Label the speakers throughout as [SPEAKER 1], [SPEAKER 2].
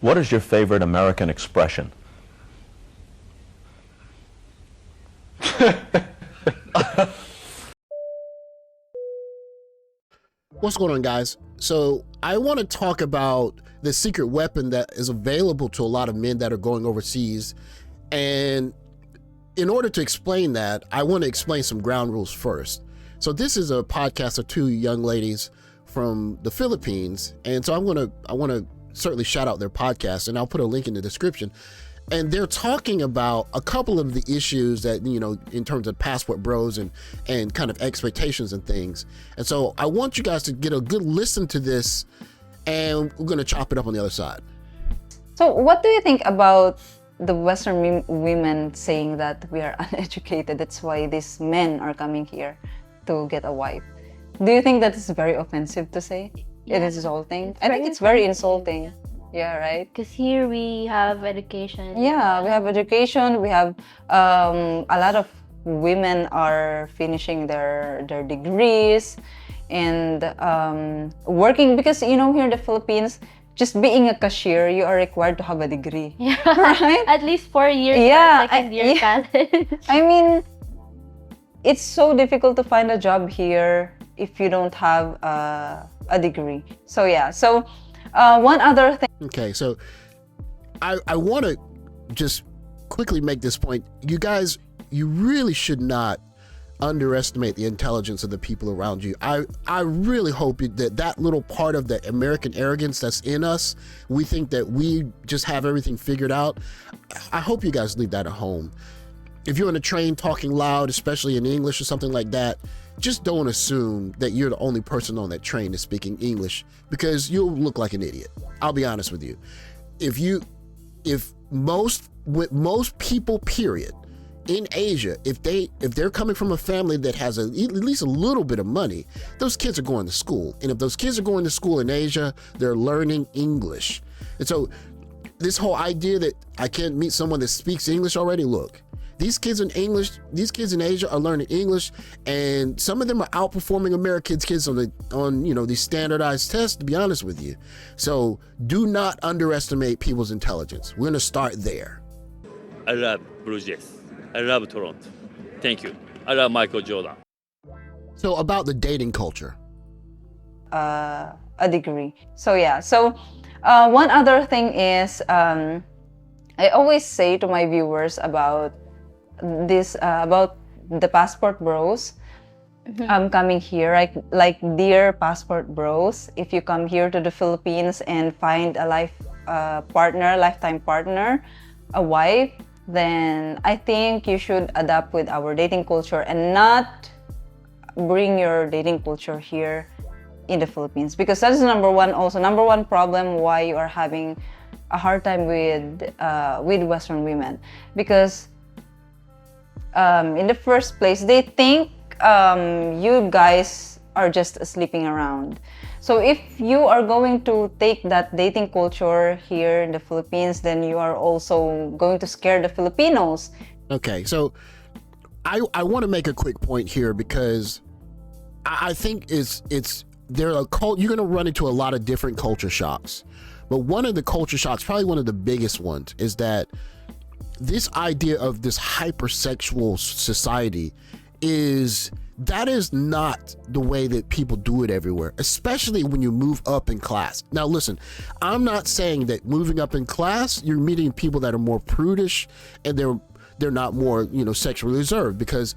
[SPEAKER 1] What is your favorite American expression?
[SPEAKER 2] What's going on, guys? So I want to talk about the secret weapon that is available to a lot of men that are going overseas. And in order to explain that, I want to explain some ground rules first. So this is a podcast of two young ladies from the Philippines. And so I want to certainly shout out their podcast, and I'll put a link in the description. And they're talking about a couple of the issues that, you know, in terms of passport bros and kind of expectations and things. And so I want you guys to get a good listen to this, and we're going to chop it up on the other side.
[SPEAKER 3] So what do you think about the Western women saying that we are uneducated? That's why these men are coming here to get a wife. Do you think that is very offensive to say?
[SPEAKER 4] Yeah.
[SPEAKER 3] It is insulting? I think it's very insulting. Yeah, right?
[SPEAKER 4] Because here we have education.
[SPEAKER 3] Yeah, we have education. We have a lot of women are finishing their degrees and working, because, you know, here in the Philippines, just being a cashier, you are required to have a degree.
[SPEAKER 4] Yeah.
[SPEAKER 3] Right?
[SPEAKER 4] At least 4 years.
[SPEAKER 3] Yeah,
[SPEAKER 4] Second year college.
[SPEAKER 3] I mean, it's so difficult to find a job here if you don't have a degree. So yeah, so one other thing.
[SPEAKER 2] Okay, so I want to just quickly make this point. You guys, you really should not underestimate the intelligence of the people around you. I really hope that little part of the American arrogance that's in us, we think that we just have everything figured out. I hope you guys leave that at home. If you're on a train talking loud, especially in English or something like that, just don't assume that you're the only person on that train that's speaking English, because you'll look like an idiot. I'll be honest with you. If most people, period, in Asia, if they're coming from a family that has at least a little bit of money, those kids are going to school. And if those kids are going to school in Asia, they're learning English. And so this whole idea that I can't meet someone that speaks English already, look, these kids in Asia are learning English, and some of them are outperforming American kids on you know, these standardized tests, to be honest with you. So do not underestimate people's intelligence. We're gonna start there.
[SPEAKER 5] I love Blue Jays. I love Toronto. Thank you. I love Michael Jordan.
[SPEAKER 2] So about the dating culture.
[SPEAKER 3] A degree. So yeah, so one other thing is, I always say to my viewers about this, about the passport bros. Coming here, like dear passport bros, if you come here to the Philippines and find a lifetime partner, a wife, then I think you should adapt with our dating culture and not bring your dating culture here in the Philippines, because that is number one problem why you are having a hard time with Western women, because in the first place they think you guys are just sleeping around. So if you are going to take that dating culture here in the Philippines, then you are also going to scare the Filipinos.
[SPEAKER 2] Okay, so I want to make a quick point here, because I think you're going to run into a lot of different culture shocks. But one of the culture shocks, probably one of the biggest ones, is that this idea of this hypersexual society is not the way that people do it everywhere, especially when you move up in class. Now listen, I'm not saying that moving up in class, you're meeting people that are more prudish and they're not more, you know, sexually reserved, because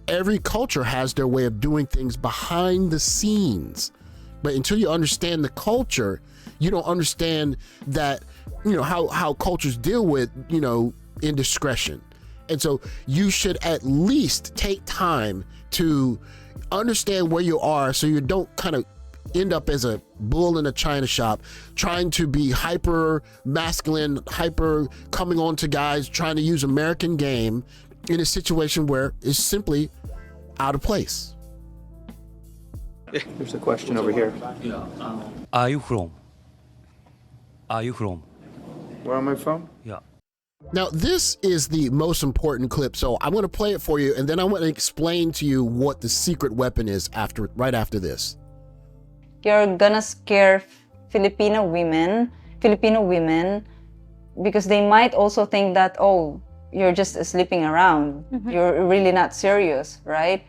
[SPEAKER 2] every culture has their way of doing things behind the scenes. But until you understand the culture, you don't understand that, you know, how cultures deal with, you know, indiscretion. And so you should at least take time to understand where you are, so you don't kind of end up as a bull in a china shop, trying to be hyper masculine, hyper coming on to guys, trying to use American game in a situation where it's simply out of place.
[SPEAKER 6] There's a question over here.
[SPEAKER 5] Are you from? Are you from?
[SPEAKER 6] Where am I from?
[SPEAKER 5] Yeah.
[SPEAKER 2] Now, this is the most important clip, so I'm going to play it for you, and then I want to explain to you what the secret weapon is right after this.
[SPEAKER 3] You're gonna scare Filipino women, Filipino women, because they might also think that, oh, you're just sleeping around. You're really not serious, right?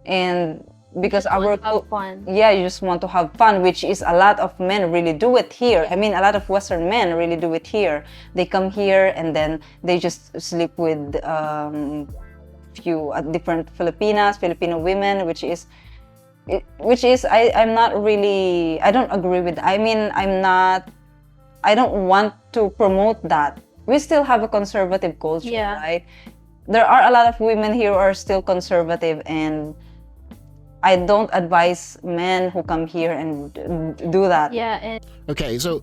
[SPEAKER 3] And because our
[SPEAKER 4] Have fun.
[SPEAKER 3] yeah, you just want to have fun, which is a lot of men really do it here. I mean, a lot of Western men really do it here. They come here and then they just sleep with few different Filipino women, which is I'm not really, I don't agree with. I mean, I don't want to promote that. We still have a conservative culture, right? There are a lot of women here who are still conservative, and I don't advise men who come here and do that.
[SPEAKER 4] Yeah, and
[SPEAKER 2] Okay, so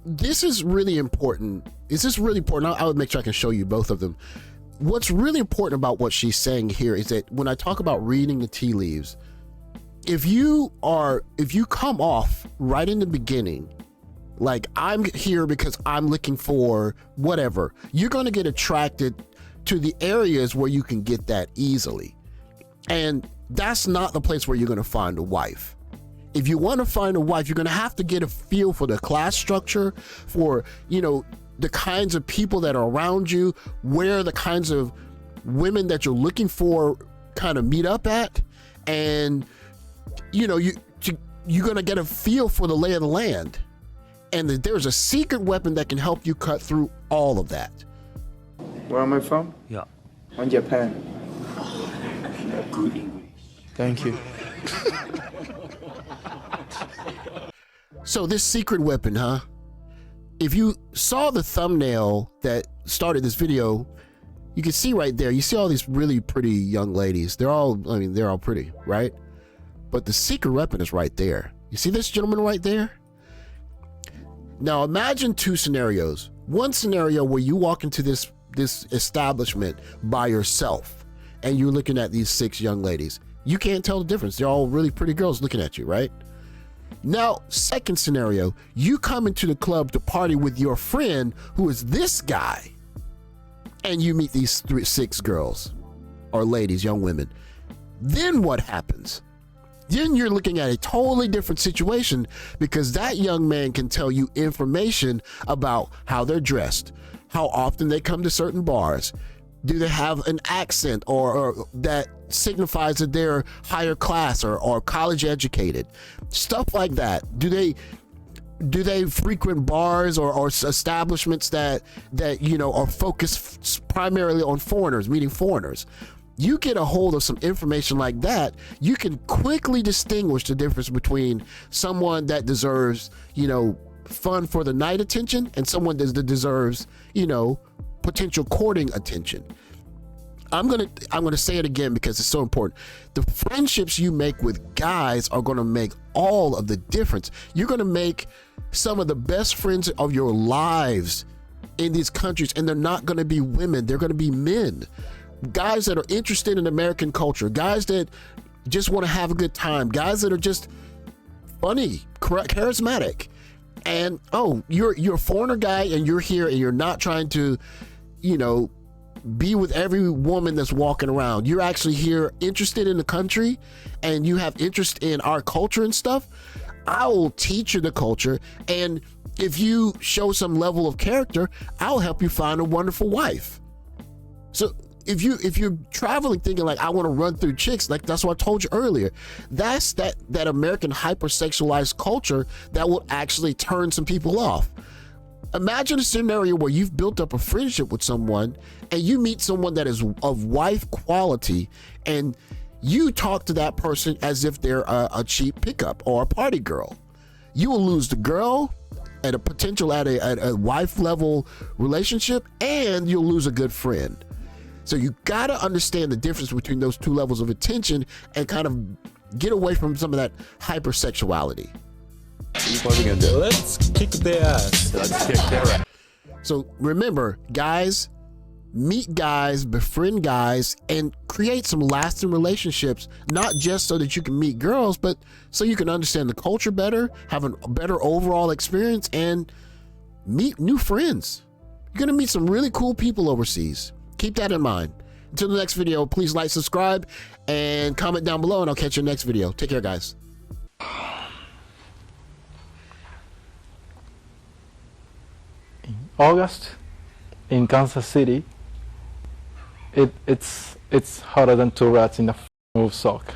[SPEAKER 2] this is really important. Is this really important? I would make sure I can show you both of them. What's really important about what she's saying here is that when I talk about reading the tea leaves, if you come off right in the beginning, like I'm here because I'm looking for whatever, you're going to get attracted to the areas where you can get that easily. And that's not the place where you're going to find a wife. If you want to find a wife, you're going to have to get a feel for the class structure, for, you know, the kinds of people that are around you, where the kinds of women that you're looking for kind of meet up at. And, you know, you're going to get a feel for the lay of the land. And that there's a secret weapon that can help you cut through all of that.
[SPEAKER 6] Where am I from?
[SPEAKER 5] Yeah.
[SPEAKER 6] I'm Japan.
[SPEAKER 5] Good English.
[SPEAKER 6] Thank you.
[SPEAKER 2] So this secret weapon, huh? If you saw the thumbnail that started this video, you can see right there, you see all these really pretty young ladies. They're all pretty, right? But the secret weapon is right there. You see this gentleman right there? Now imagine two scenarios. One scenario where you walk into this establishment by yourself and you're looking at these 6 young ladies. You can't tell the difference. They're all really pretty girls looking at you, right? Now, second scenario, you come into the club to party with your friend who is this guy, and you meet these 6 girls or ladies, young women. Then what happens? Then you're looking at a totally different situation, because that young man can tell you information about how they're dressed, how often they come to certain bars. Do they have an accent or that signifies that they're higher class or college educated? Stuff like that. Do they frequent bars or establishments that you know are focused primarily on foreigners, meeting foreigners? You get a hold of some information like that, you can quickly distinguish the difference between someone that deserves, you know, fun for the night attention and someone that deserves, you know, potential courting attention. I'm gonna say it again because it's so important. The friendships you make with guys are gonna make all of the difference. You're gonna make some of the best friends of your lives in these countries, and they're not gonna be women, they're gonna be men. Guys that are interested in American culture, guys that just want to have a good time, guys that are just funny, charismatic. And you're a foreigner guy and you're here and you're not trying to, you know, be with every woman that's walking around. You're actually here interested in the country and you have interest in our culture and stuff. I will teach you the culture, and if you show some level of character, I'll help you find a wonderful wife. So if you're traveling thinking like I want to run through chicks, like that's what I told you earlier, that's that American hypersexualized culture that will actually turn some people off. Imagine a scenario where you've built up a friendship with someone and you meet someone that is of wife quality, and you talk to that person as if they're a cheap pickup or a party girl. You will lose the girl at a wife level relationship, and you'll lose a good friend. So you gotta understand the difference between those two levels of attention and kind of get away from some of that hypersexuality.
[SPEAKER 1] What are we gonna do?
[SPEAKER 7] Let's kick their ass.
[SPEAKER 1] Let's kick their ass.
[SPEAKER 2] So remember, guys, meet guys, befriend guys, and create some lasting relationships, not just so that you can meet girls, but so you can understand the culture better, have a better overall experience, and meet new friends. You're gonna meet some really cool people overseas. Keep that in mind. Until the next video, please like, subscribe, and comment down below, and I'll catch you in the next video. Take care, guys.
[SPEAKER 8] August in Kansas City. It's hotter than two rats in a move sock.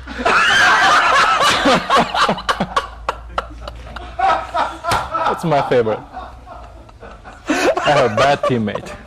[SPEAKER 8] That's my favorite. I have a bad teammate.